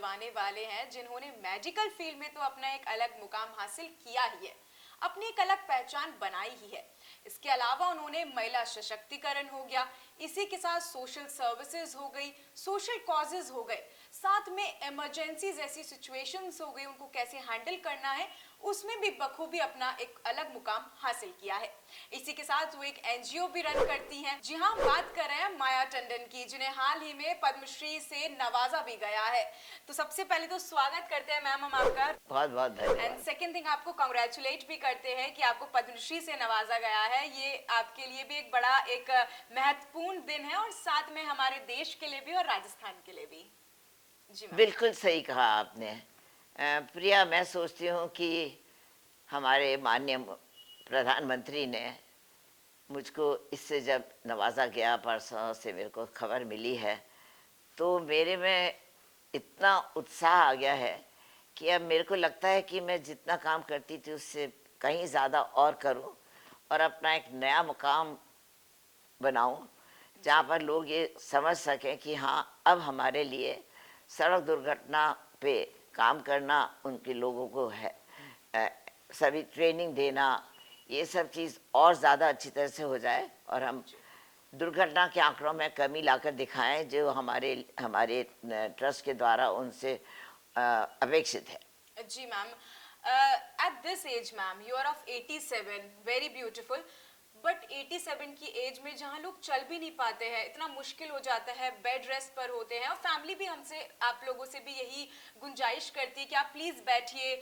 दिलवाने वाले हैं जिन्होंने मेडिकल फील्ड में तो अपना एक अलग मुकाम हासिल किया ही है, अपनी एक अलग पहचान बनाई ही है। इसके अलावा उन्होंने महिला सशक्तिकरण हो गया, इसी के साथ सोशल सर्विसेज हो गई, सोशल कॉजेज हो गए, साथ में इमरजेंसी जैसी सिचुएशंस हो गई, उनको कैसे हैंडल करना है उसमें भी बखूबी अपना एक अलग मुकाम हासिल किया है। इसी के साथ वो एक एनजीओ भी रन करती हैं। जी हाँ, बात कर रहे हैं माया टंडन की, जिन्हें हाल ही में पद्मश्री से नवाजा भी गया है। तो सबसे पहले तो स्वागत करते हैं मैम हम आपका, बहुत बहुत एंड धन्यवाद। सेकेंड थिंग आपको कांग्रेचुलेट भी करते हैं कि आपको पद्मश्री से नवाजा गया है। ये आपके लिए भी एक बड़ा एक महत्वपूर्ण दिन है, और साथ में हमारे देश के लिए भी और राजस्थान के लिए भी। जी मैम। बिल्कुल सही कहा आपने। प्रिया, मैं सोचती हूँ कि हमारे माननीय प्रधानमंत्री ने मुझको इससे जब नवाजा गया, परसों से मेरे को खबर मिली है, तो मेरे में इतना उत्साह आ गया है कि अब मेरे को लगता है कि मैं जितना काम करती थी उससे कहीं ज़्यादा और करूं, और अपना एक नया मुकाम बनाऊं जहाँ पर लोग ये समझ सकें कि हाँ, अब हमारे लिए सड़क दुर्घटना पे काम करना, उनके लोगों को है सभी ट्रेनिंग देना, ये सब चीज़ और ज़्यादा अच्छी तरह से हो जाए, और हम दुर्घटना के आंकड़ों में कमी लाकर दिखाएं जो हमारे हमारे ट्रस्ट के द्वारा उनसे अपेक्षित है। जी ma'am, at this age ma'am you are of 87, very beautiful, but 87 की एज में जहाँ लोग चल भी नहीं पाते हैं, इतना मुश्किल हो जाता है, बेड रेस्ट पर होते हैं, और फैमिली भी हमसे, आप लोगों से भी यही गुंजाइश करती है कि आप प्लीज़ बैठिए,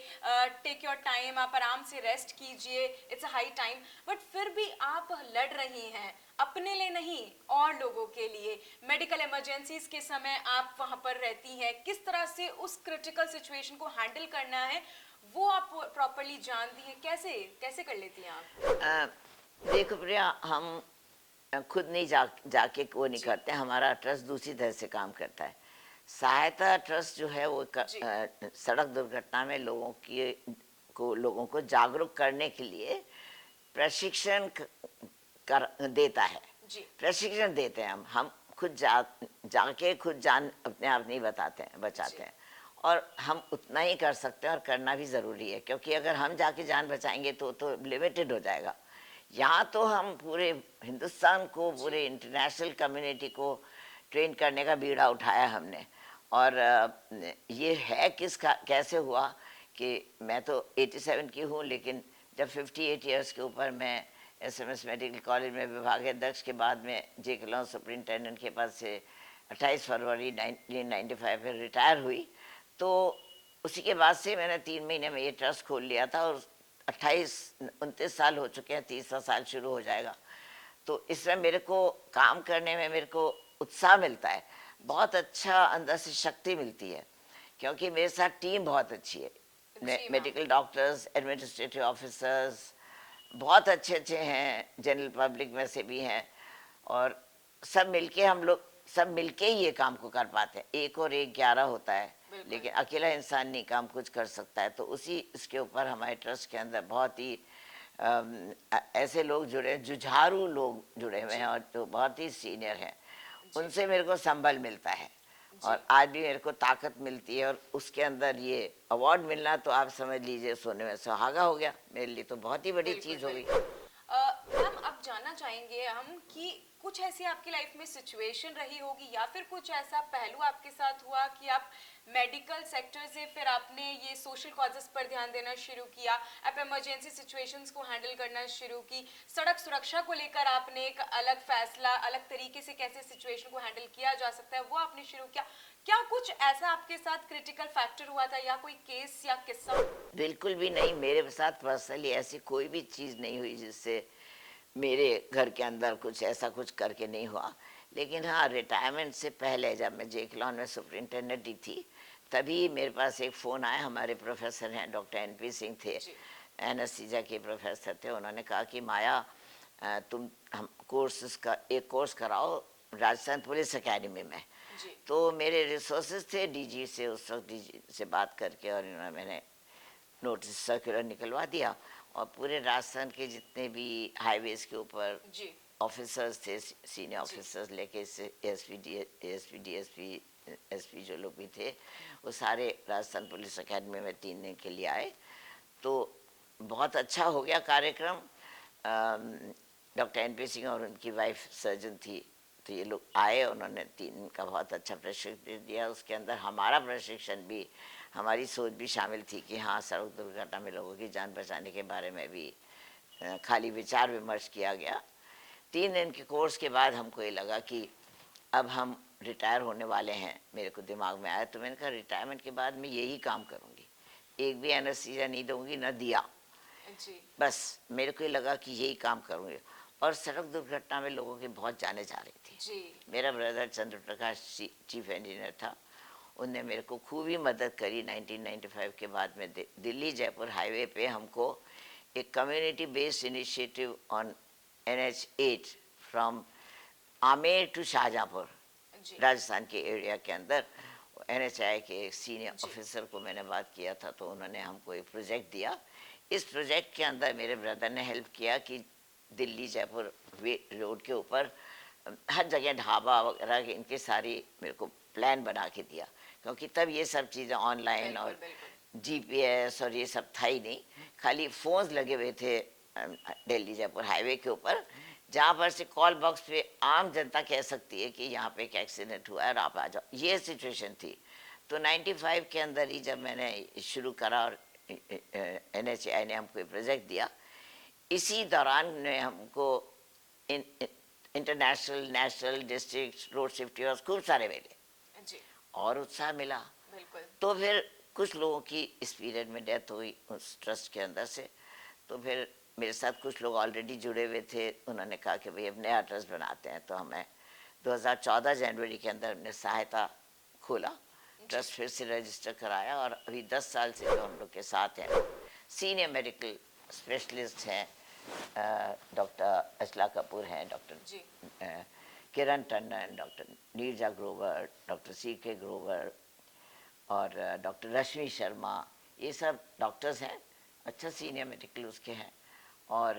टेक योर टाइम, आप आराम से रेस्ट कीजिए, it's a high time, but फिर भी आप लड़ रही हैं अपने लिए नहीं, और लोगों के लिए। मेडिकल इमरजेंसीज के समय आप वहां पर रहती हैं, किस तरह से उस क्रिटिकल सिचुएशन को हैंडल करना है वो आप प्रॉपरली जानती हैं, कैसे कैसे कर लेती हैं आप? देखो प्रिया, हम खुद नहीं जाके वो नहीं जी करते, हमारा ट्रस्ट दूसरी तरह से काम करता है। सहायता ट्रस्ट जो है वो जी सड़क दुर्घटना में लोगों को जागरूक करने के लिए प्रशिक्षण कर देता है। जी प्रशिक्षण देते हैं हम खुद जाके खुद जान अपने आप नहीं बताते हैं, जी बचाते हैं, और हम उतना ही कर सकते हैं, और करना भी ज़रूरी है, क्योंकि अगर हम जाके जान बचाएंगे तो लिमिटेड हो जाएगा। यहाँ तो हम पूरे हिंदुस्तान को, जी पूरे इंटरनेशनल कम्युनिटी को ट्रेन करने का बीड़ा उठाया हमने। और ये है कैसे हुआ कि मैं तो 87 की हूँ, लेकिन जब 58 ईयर्स के ऊपर मैं एसएमएस मेडिकल कॉलेज में विभागाध्यक्ष के बाद में जे कलौं सुपरिटेंडेंट के पद से 28 फरवरी 1995 में रिटायर हुई, तो उसी के बाद से मैंने 3 महीने में ये ट्रस्ट खोल लिया था, और 29 साल हो चुके हैं, 30वां साल शुरू हो जाएगा। तो इसमें मेरे को काम करने में मेरे को उत्साह मिलता है, बहुत अच्छा अंदर से शक्ति मिलती है, क्योंकि मेरे साथ टीम बहुत अच्छी है। जी ma'am. Medical doctors, administrative officers बहुत अच्छे अच्छे हैं, जनरल पब्लिक में से भी हैं, और हम लोग सब मिलके ही ये काम को कर पाते हैं। एक और एक 11 होता है, बिल्कुल। लेकिन अकेला इंसान नहीं काम कुछ कर सकता है। तो उसी इसके ऊपर हमारे ट्रस्ट के अंदर बहुत ही ऐसे लोग जुड़े, जुझारू लोग जुड़े हुए हैं, जी और जो बहुत ही सीनियर हैं, जी उनसे मेरे को संबल मिलता है, जी और आज भी मेरे को ताकत मिलती है। और उसके अंदर ये अवार्ड मिलना तो आप समझ लीजिए सोने में सुहागा हो गया, मेरे लिए तो बहुत ही बड़ी बिल्कुल चीज़ हो गई। बिल्कुल। मैम, अब जानना चाहेंगे हम कि कुछ ऐसी आपकी लाइफ में सिचुएशन रही होगी, या फिर कुछ ऐसा पहलू आपके साथ हुआ कि आप मेडिकल सेक्टर से फिर आपने ये सोशल कॉजेस पर ध्यान देना शुरू किया, आप इमरजेंसी सिचुएशंस को हैंडल करना शुरू की, सड़क सुरक्षा को लेकर आपने एक अलग फैसला, अलग तरीके से कैसे सिचुएशन को हैंडल किया जा सकता है वो आपने शुरू किया, क्या कुछ ऐसा आपके साथ क्रिटिकल फैक्टर हुआ था, या कोई केस या किस्सा? बिल्कुल भी नहीं, मेरे साथ पर्सनली ऐसी कोई भी चीज़ नहीं हुई जिससे मेरे घर के अंदर कुछ ऐसा कुछ करके नहीं हुआ। लेकिन हाँ, रिटायरमेंट से पहले जब मैं जे कलौन में सुपरिटेंडेंट ही थी, तभी मेरे पास एक फ़ोन आया। हमारे प्रोफेसर हैं, डॉक्टर एनपी सिंह थे, जी एनेस्थीसिया के प्रोफेसर थे। उन्होंने कहा कि माया, तुम हम एक कोर्स कराओ राजस्थान पुलिस एकेडमी में। जी तो मेरे रिसोर्सेज थे डीजी से, उस वक्त डीजी से बात करके, और मैंने नोटिस सर्कुलर निकलवा दिया, और पूरे राजस्थान के जितने भी हाईवेज के ऊपर जी ऑफिसर्स थे, सीनियर जी ऑफिसर्स लेके एसपी, डीएसपी, एसपी जो लोग भी थे वो सारे राजस्थान पुलिस अकेडमी में 3 दिन के लिए आए। तो बहुत अच्छा हो गया कार्यक्रम। डॉक्टर एन पी सिंह और उनकी वाइफ सर्जन थी, तो ये लोग आए, उन्होंने 3 दिन का बहुत अच्छा प्रशिक्षण दिया। उसके अंदर हमारा प्रशिक्षण भी, हमारी सोच भी शामिल थी कि हाँ, सड़क दुर्घटना में लोगों की जान बचाने के बारे में भी खाली विचार विमर्श किया गया। 3 दिन के कोर्स के बाद हमको ये लगा कि अब हम रिटायर होने वाले हैं। मेरे को दिमाग में आया, तो मैंने कहा रिटायरमेंट के बाद मैं यही काम करूँगी, एक भी एनेस्थीसिया नहीं दूंगी, न दिया। जी बस मेरे को ये लगा कि यही काम करूँगी। और सड़क दुर्घटना में लोगों की बहुत जाने जा रही थी। जी मेरा ब्रदर चंद्र प्रकाश चीफ इंजीनियर था, उनने मेरे को खूब ही मदद करी। 1995 के बाद में दिल्ली जयपुर हाईवे पे हमको एक community based initiative on NH8 from Amer to Shahjahanpur, जी राजस्थान के एरिया के अंदर, NHI के एक सीनियर जी ऑफिसर को मैंने बात किया था, तो उन्होंने हमको एक प्रोजेक्ट दिया। इस प्रोजेक्ट के अंदर मेरे ब्रदर ने हेल्प किया कि दिल्ली जयपुर वे रोड के ऊपर हर जगह ढाबा वगैरह इनके सारी मेरे को प्लान बना के दिया, क्योंकि तब ये सब चीज़ें ऑनलाइन बिल्कुल और बिल्कुल GPS और ये सब था ही नहीं। खाली फोन्स लगे हुए थे दिल्ली जयपुर हाईवे के ऊपर, जहाँ पर से कॉल बॉक्स पे आम जनता कह सकती है कि यहाँ पे एक एक्सीडेंट हुआ है और आप आ जाओ, ये सिचुएशन थी। तो 95 के अंदर ही जब मैंने शुरू करा और NHI ने हमको प्रोजेक्ट दिया, इसी दौरान ने हमको international, national, district road safety और खूब सारे मिले जी और उत्साह मिला। बिल्कुल तो फिर कुछ लोगों की इस पीरियड में डेथ हुई उस ट्रस्ट के अंदर से। तो फिर मेरे साथ कुछ लोग ऑलरेडी जुड़े हुए थे, उन्होंने कहा कि भाई अब नया ट्रस्ट बनाते हैं। तो हमें 2014 जनवरी के अंदर हमने सहायता खोला, ट्रस्ट फिर से रजिस्टर कराया, और अभी 10 साल से जो हम लोग के साथ हैं सीनियर मेडिकल स्पेशलिस्ट हैं, डॉक्टर अचला कपूर हैं, doctor G Kiran Tandon, doctor Neerja Grover, doctor CK Grover और डॉक्टर रश्मि शर्मा, ये सब डॉक्टर्स हैं, अच्छा सीनियर मेडिकल उसके हैं। और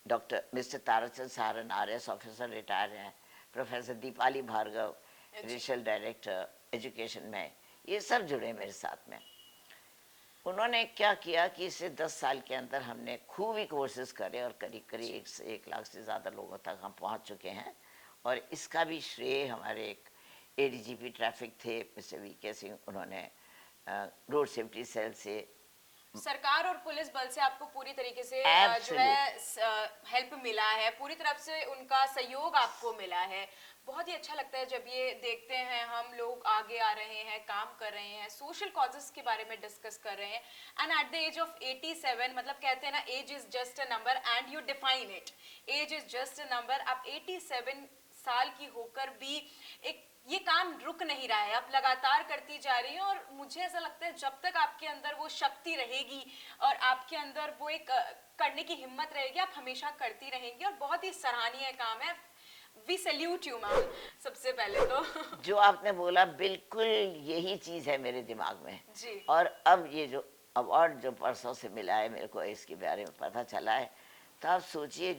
doctor mister Tarachand Saran RS officer retire हैं, professor Deepali Bhargava regional director education में, ये सब जुड़े मेरे साथ में। उन्होंने क्या किया कि इसे 10 साल के अंदर हमने खूब ही कोर्सेज करे और करीब करीब 1 लाख से ज़्यादा लोगों तक हम पहुंच चुके हैं। और इसका भी श्रेय हमारे एक ADGP ट्रैफिक थे मिस्टर VK सिंह, उन्होंने रोड सेफ्टी सेल से सरकार और पुलिस बल से आपको पूरी तरीके से जो Absolute. है हेल्प मिला है, पूरी तरफ से उनका सहयोग आपको मिला है। बहुत ही अच्छा लगता है जब ये देखते हैं हम लोग आगे आ रहे हैं, काम कर रहे हैं, सोशल कॉजेस के बारे में डिस्कस कर रहे हैं। And at the age of 87, मतलब कहते हैं ना, age is just a number and you define it, age is just a number. आप 87 साल की होकर भी एक ये काम रुक नहीं रहा है, आप लगातार करती जा रही हैं। और मुझे ऐसा लगता है जब तक आपके अंदर वो शक्ति रहेगी और आपके अंदर वो एक करने की हिम्मत रहेगी, आप हमेशा करती रहेंगी। और बहुत ही सराहनीय काम है। वी सैल्यूट यू मैम, सबसे पहले तो जो आपने बोला बिल्कुल यही चीज़ है मेरे दिमाग में। जी और अब ये जो अवार्ड जो परसों से मिला है मेरे को, इसके बारे में पता चला है, तो आप सोचिए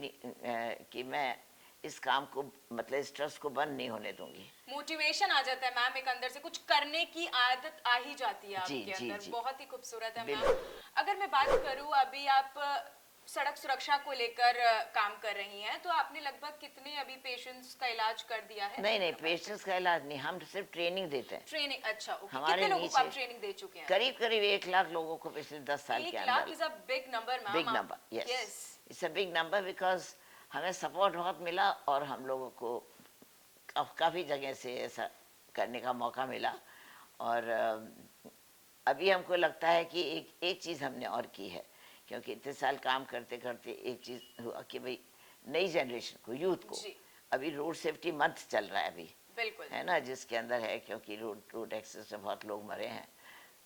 कि मैं इस काम को, मतलब इस ट्रस्ट को बंद नहीं होने दूंगी। मोटिवेशन आ जाता है मैम, एक अंदर से कुछ करने की आदत आ ही जाती है जी आपके जी अंदर। जी बहुत ही खूबसूरत है मैम। बिल्कुल। अगर मैं बात करूं, अभी आप सड़क सुरक्षा को लेकर काम कर रही हैं, तो आपने लगभग कितने अभी पेशेंट्स का इलाज कर दिया है? नहीं नहीं, पेशेंट्स का इलाज नहीं, हम सिर्फ ट्रेनिंग देते हैं। ट्रेनिंग, अच्छा ओके। हमारे कितने लोगों को आप नीचे ट्रेनिंग दे चुके हैं? करीब करीब 1 लाख लोगों को पिछले 10 साल के 1 लाख अंदर। Is a big number ma'am. Big number, yes, it's a big number, because हमें सपोर्ट बहुत मिला और हम लोगों को काफ़ी जगह से ऐसा करने का मौका मिला। और अभी हमको लगता है कि एक चीज़ हमने और की है, क्योंकि इतने साल काम करते करते एक चीज़ हुआ कि भाई नई जनरेशन को, यूथ को, जी अभी रोड सेफ्टी मंथ चल रहा है अभी, बिल्कुल है ना, जिसके अंदर है, क्योंकि रोड एक्सीडेंट में बहुत लोग मरे हैं,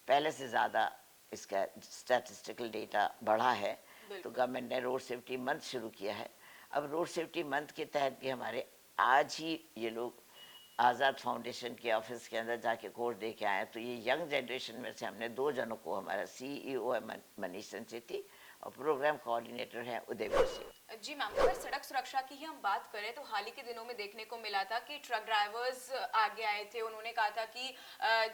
पहले से ज़्यादा इसका स्टैटिस्टिकल डेटा बढ़ा है। तो बिल्कुल गवर्नमेंट ने रोड सेफ्टी मंथ शुरू किया है। अब रोड सेफ्टी मंथ के तहत भी हमारे आज ही ये लोग आज़ाद फाउंडेशन के ऑफिस के अंदर जाके कोर्स दे के आए। तो ये यंग जनरेशन में से हमने 2 जनों को, हमारा CEO है मनीष संचेती और प्रोग्राम कोऑर्डिनेटर है उदयवीर सिंह, जी मैम, अगर सड़क सुरक्षा की ही हम बात करें तो हाल ही के दिनों में देखने को मिला था कि ट्रक ड्राइवर्स आगे आए थे। उन्होंने कहा था कि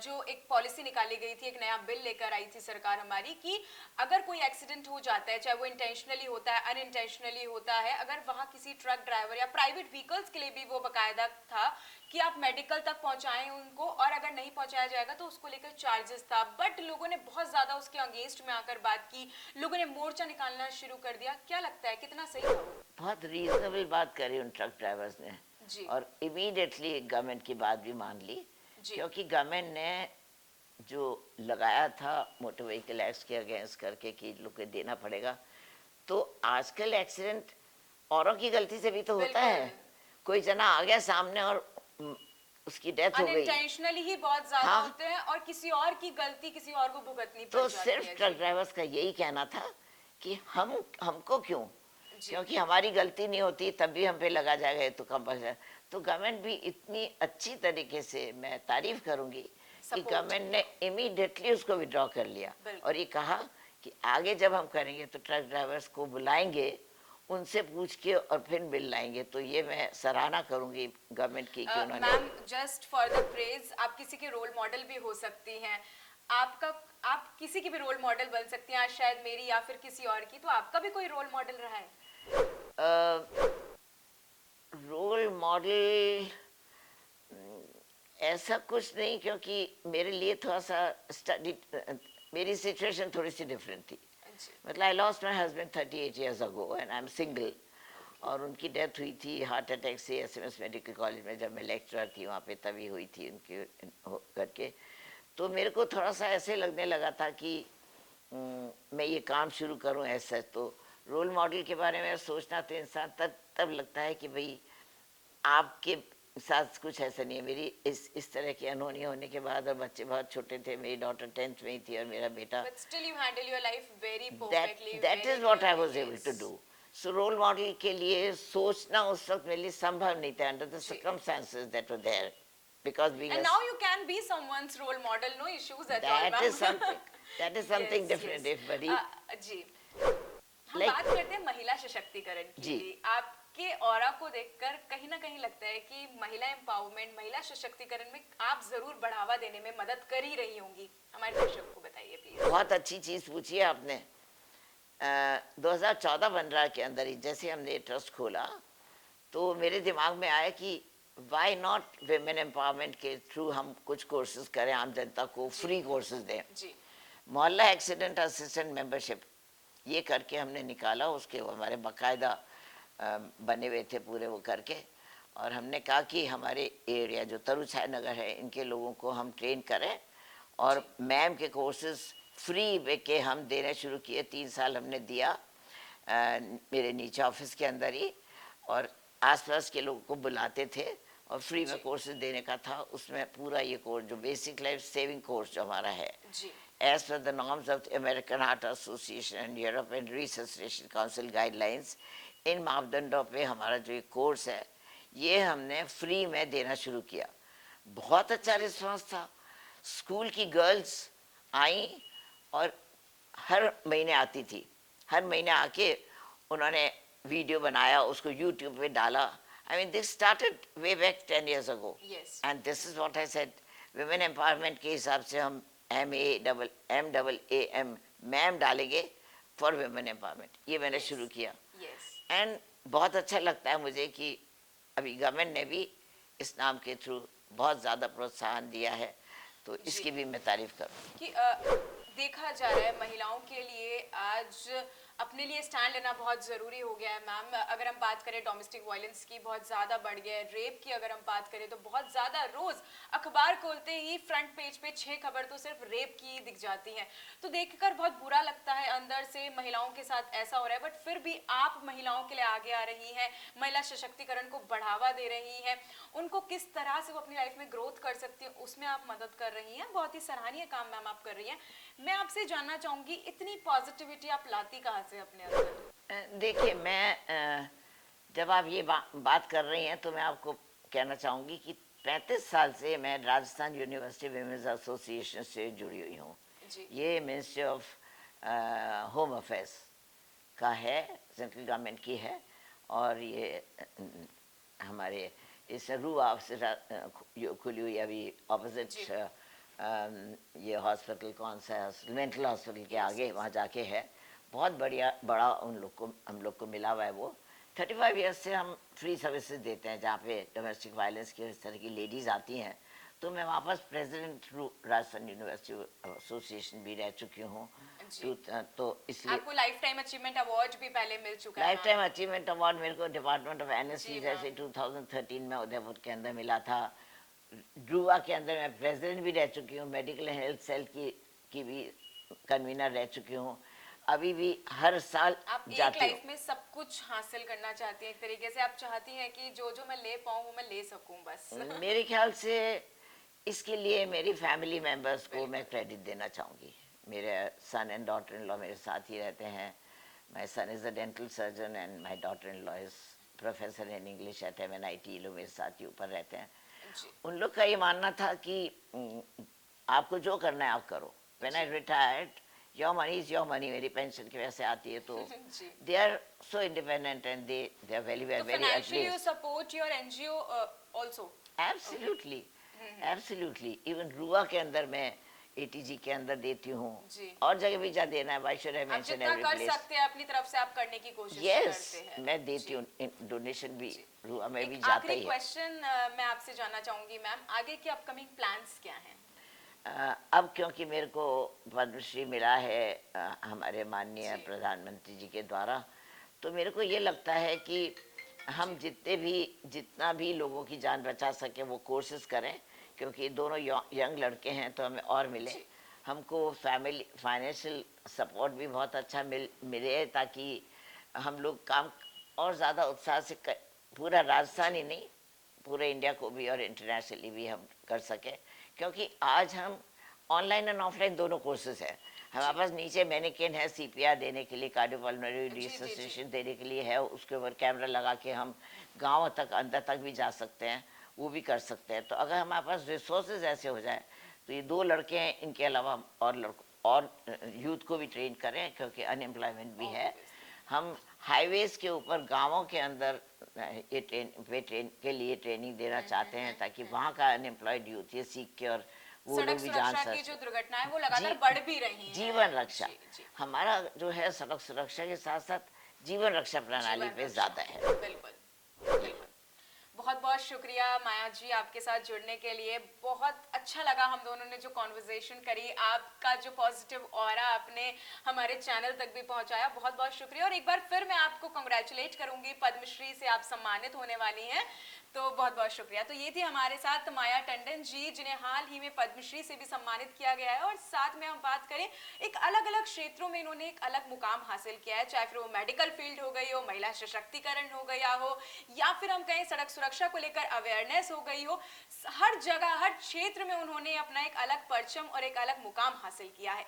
जो एक पॉलिसी निकाली गई थी, एक नया बिल लेकर आई थी सरकार हमारी, कि अगर कोई एक्सीडेंट हो जाता है, चाहे वो इंटेंशनली होता है, अनइंटेंशनली होता है, अगर वहाँ किसी ट्रक ड्राइवर या प्राइवेट व्हीकल्स के लिए भी वो बकायदा था कि आप मेडिकल तक पहुंचाएं उनको, और अगर नहीं पहुंचाया जाएगा तो उसको लेकर चार्जेस था। बट लोगों ने बहुत ज्यादा उसके अगेंस्ट में आकर बात की, लोगों ने मोर्चा निकालना शुरू कर दिया। क्या लगता है कितना सही था वो? बहुत रीजनेबल बात करी उन ट्रक ड्राइवर्स ने, जी और इमीडिएटली गवर्नमेंट की बात भी मान ली, जी क्योंकि गवर्नमेंट ने जो लगाया था मोटर व्हीकल एक्ट के अगेंस्ट करके कि लोग को देना पड़ेगा, तो आजकल एक्सीडेंट औरों की गलती से भी तो होता बिल्कुल। है। कोई जना आ गया सामने और उसकी डेथ हो गई। अनइंटेंशनली ही बहुत ज्यादा हाँ, होते हैं और किसी और की गलती किसी और को भुगतनी पड़ तो जाती सिर्फ है। ट्रक जी ड्राइवर्स का यही कहना था कि हमको क्यों, जी क्योंकि हमारी गलती नहीं होती तब भी हम पे लगा जाएगा, ये तो कंपल्सरी। तो गवर्नमेंट भी इतनी अच्छी तरीके से, मैं तारीफ करूंगी कि सपोर्ट। गवर्नमेंट ने इमीडिएटली उसको विड्रॉ कर लिया, बिल्कुल। और ये कहा कि आगे जब हम करेंगे तो ट्रक ड्राइवर्स को बुलाएंगे, उनसे पूछ के और फिर बिल लाएंगे। तो ये मैं सराहना करूंगी गवर्नमेंट की कि उन्होंने। Ma'am, just for the praise, आप किसी के रोल मॉडल भी हो सकती हैं। आपका, आप किसी की भी रोल मॉडल बन सकती हैं, आज शायद मेरी या फिर किसी और की। तो आपका भी कोई रोल मॉडल रहा है? रोल मॉडल ऐसा कुछ नहीं, क्योंकि मेरे लिए थोड़ा सा स्टडी, मेरी सिचुएशन थोड़ी सी डिफरेंट थी। जी मतलब I lost my husband 38 years ago and I am single, और उनकी डेथ हुई थी हार्ट अटैक से एसएमएस मेडिकल कॉलेज में, जब मैं लेक्चरर थी वहाँ पे, तभी हुई थी उनके करके। तो मेरे को थोड़ा सा ऐसे लगने लगा था कि मैं ये काम शुरू करूं ऐसा। तो रोल मॉडल के बारे में सोचना तो इंसान तब तब लगता है कि भाई आपके साथ कुछ ऐसा नहीं है। मेरी इस तरह की अनहोनी होने के बाद, और बच्चे बहुत छोटे थे, मेरी डॉटर 10th में ही थी और मेरा बेटा, but still you handle your life very that perfectly, that very is what I was clearly. Able to yes do. So role model के लिए सोचना उस वक्त मेरे लिए संभव नहीं था, अंडर द जी। Circumstances that were there, because being And now you can be someone's role model, no issues at all, that ma'am. is something, that is something Yes, different yes. if buddy जी, हम like बात करते हैं महिला सशक्तिकरण जी। की। आपके aura को देखकर कहीं ना कहीं लगता है कि महिला एम्पावरमेंट, महिला सशक्तिकरण में आप जरूर बढ़ावा देने में मदद कर ही रही होंगी। हमारे दर्शकों को बताइए प्लीज। बहुत अच्छी चीज पूछी है आपने। 2014-15 के अंदर ही जैसे हमने ये ट्रस्ट खोला, तो मेरे दिमाग में आया कि वाई नॉट विमेन एम्पावरमेंट के थ्रू हम कुछ कोर्सेज करें, आम जनता को फ्री कोर्सेज दें। जी मोहल्ला एक्सीडेंट असिस्टेंट मेंबरशिप ये करके हमने निकाला, उसके हमारे बाकायदा बने हुए थे पूरे वो करके। और हमने कहा कि हमारे एरिया जो तरुछाय नगर है, इनके लोगों को हम ट्रेन करें, और मैम के कोर्सेज फ्री के हम देने शुरू किए। 3 साल हमने दिया मेरे नीचे ऑफिस के अंदर ही, और आसपास के लोगों को बुलाते थे और फ्री में कोर्सेज देने का था। उसमें पूरा ये कोर्स जो बेसिक लाइफ सेविंग कोर्स जो हमारा है, जी as per the norms of the American Heart Association and European Resuscitation Council guidelines, इन मापदंडों पे हमारा जो ये कोर्स है, ये हमने फ्री में देना शुरू किया। बहुत अच्छा रिस्पांस था। स्कूल की गर्ल्स आई और हर महीने आती थी, हर महीने आके उन्होंने वीडियो बनाया, उसको यूट्यूब पे डाला। I mean this started way back 10 years ago, yes and this is what I said. Women empowerment के हिसाब से हम MAM मैम डालेंगे फॉर विमेन एम्पावरमेंट, ये मैंने शुरू किया। यस एंड बहुत अच्छा लगता है मुझे कि अभी गवर्नमेंट ने भी इस नाम के थ्रू बहुत ज़्यादा प्रोत्साहन दिया है, तो इसकी भी मैं तारीफ करूँ। कि देखा जा रहा है महिलाओं के लिए आज अपने लिए स्टैंड लेना बहुत ज़रूरी हो गया है मैम। अगर हम बात करें डोमेस्टिक वायलेंस की, बहुत ज़्यादा बढ़ गया है। रेप की अगर हम बात करें तो बहुत ज़्यादा, रोज़ अखबार खोलते ही फ्रंट पेज पे 6 खबर तो सिर्फ रेप की दिख जाती हैं। तो देखकर बहुत बुरा लगता है अंदर से, महिलाओं के साथ ऐसा हो रहा है। बट फिर भी आप महिलाओं के लिए आगे आ रही हैं, महिला सशक्तिकरण को बढ़ावा दे रही हैं, उनको किस तरह से वो अपनी लाइफ में ग्रोथ कर सकती है उसमें आप मदद कर रही हैं। बहुत ही सराहनीय काम मैम आप कर रही हैं। मैं आपसे जानना चाहूँगी, इतनी पॉजिटिविटी आप लाती कहाँ से अपने अंदर? देखिए, मैं जब आप ये बात कर रही हैं तो मैं आपको कहना चाहूँगी कि 35 साल से मैं राजस्थान यूनिवर्सिटी विमेंस एसोसिएशन से जुड़ी हुई हूँ। जी ये मिनिस्ट्री ऑफ होम अफेयर्स का है, सेंट्रल गवर्नमेंट की है। और ये हमारे इस रूआ खुली हुई अभी ऑपोजिट ये हॉस्पिटल कौन सा है, मेंटल हॉस्पिटल के आगे वहाँ जाके है, बहुत बढ़िया बड़ा हम लोग को मिला हुआ है। वो 35 ईयर्स से हम फ्री सर्विसेज देते हैं, जहाँ पे डोमेस्टिक वायलेंस की इस तरह की लेडीज़ आती हैं। तो मैं वापस प्रेसिडेंट राजस्थान यूनिवर्सिटी एसोसिएशन भी रह चुकी हूँ। तो इसलिए आपको लाइफ टाइम अचीवमेंट अवार्ड भी पहले मिल चुका है। लाइफ टाइम अचीवमेंट अवार्ड मेरे को डिपार्टमेंट ऑफ एनएससी जी से 2013 में उदयपुर के अंदर मिला था। ड्रूवा के अंदर मैं प्रेसिडेंट भी रह चुकी हूँ, मेडिकल हेल्थ सेल की भी कन्वीनर रह चुकी हूँ। अभी भी हर साल आप एक जाती लाइफ हूँ। में सब कुछ हासिल करना चाहती हैं, एक तरीके से आप चाहती हैं कि जो जो मैं ले पाऊँ वो मैं ले सकूं बस। मेरे ख्याल से इसके लिए मेरी फैमिली मेंबर्स को मैं क्रेडिट देना चाहूँगी। मेरे सन एंड डॉटर इन लॉ मेरे साथ ही रहते हैं। My son is a dental surgeon and my daughter in law is professor in English at MNIT। लोग मेरे साथ ही ऊपर रहते हैं। जी उन लोग का ये मानना था कि आपको जो करना है आप करो। When I retired, your money is your money, मेरी पेंशन की वजह से आती है। तो जी they are so independent and they are very तो very financially you at least. Support your NGO also. Absolutely absolutely. Even रुआ के अंदर मैं ATG के अंदर देती हूँ, जी। और जगह भी जा देना है। व्हाई शुड आई आप मेंशन जितना एवरी कर प्लेस? सकते हैं अपनी तरफ से आप करने की कोशिश यस, करते हैं। मैं देती जी। हूँ डोनेशन भी। जी। रुआ में भी एक जाता आखिरी ही है। क्वेश्चन मैं आपसे जानना चाहूंगी मैम, आगे के अपकमिंग प्लान्स क्या हैं? अब क्योंकि मेरे को पद्मश्री मिला है हमारे माननीय जी। प्रधानमंत्री जी के द्वारा, तो मेरे को ये लगता है कि हम जितना भी लोगों की जान बचा सके वो कोशिश करें, क्योंकि दोनों यंग लड़के हैं तो हमें और मिले। जी। हमको फैमिली फाइनेंशियल सपोर्ट भी बहुत अच्छा मिले, ताकि हम लोग काम और ज़्यादा उत्साह से पूरा राजस्थान ही नहीं, पूरे इंडिया को भी और इंटरनेशनली भी हम कर सके। क्योंकि आज हम ऑनलाइन एंड ऑफलाइन दोनों कोर्सेज है। हमारे पास नीचे मैनिकेन है CPR देने के लिए, कार्डियोपल्मोनरी जी, जी, जी। रिससिटेशन देने के लिए है। उसके ऊपर कैमरा लगा के हम गाँव तक अंदर तक भी जा सकते हैं, वो भी कर सकते हैं। तो अगर हमारे पास रिसोर्सेज ऐसे हो जाए तो ये 2 लड़के हैं, इनके अलावा हम और यूथ को भी ट्रेन करें, क्योंकि अनएम्प्लॉयमेंट भी है। हम हाईवेज के ऊपर गांवों के अंदर ये ट्रेन के लिए ट्रेनिंग देना चाहते हैं, ताकि वहाँ का अनएम्प्लॉयड यूथ ये सीख के और वो सड़क लोग भी जान सुरक्षा की जो सकें। दुर्घटनाएं वो लगातार जी- बढ़ भी रही हैं। जीवन रक्षा जी, जी। हमारा जो है सड़क सुरक्षा के साथ साथ जीवन रक्षा प्रणाली जीवन पे रक्षा। ज्यादा है। बिल्कुल बिल्कुल। बहुत बहुत शुक्रिया माया जी आपके साथ जुड़ने के लिए। बहुत अच्छा लगा हम दोनों ने जो कॉन्वर्जेशन करी, आपका जो पॉजिटिव ऑरा आपने हमारे चैनल तक भी पहुंचाया, बहुत बहुत शुक्रिया। और एक बार फिर मैं आपको कंग्रेचुलेट करूंगी, पद्मश्री से आप सम्मानित होने वाली हैं, तो बहुत बहुत शुक्रिया। तो ये थी हमारे साथ माया टंडन जी, जिन्हें हाल ही में पद्मश्री से भी सम्मानित किया गया है। और साथ में हम बात करें, एक अलग अलग क्षेत्रों में इन्होंने एक अलग मुकाम हासिल किया है, चाहे फिर वो मेडिकल फील्ड हो गई हो, महिला सशक्तिकरण हो गया हो, या फिर हम कहें सड़क सुरक्षा को लेकर अवेयरनेस हो गई हो। हर जगह हर क्षेत्र में उन्होंने अपना एक अलग परचम और एक अलग मुकाम हासिल किया है।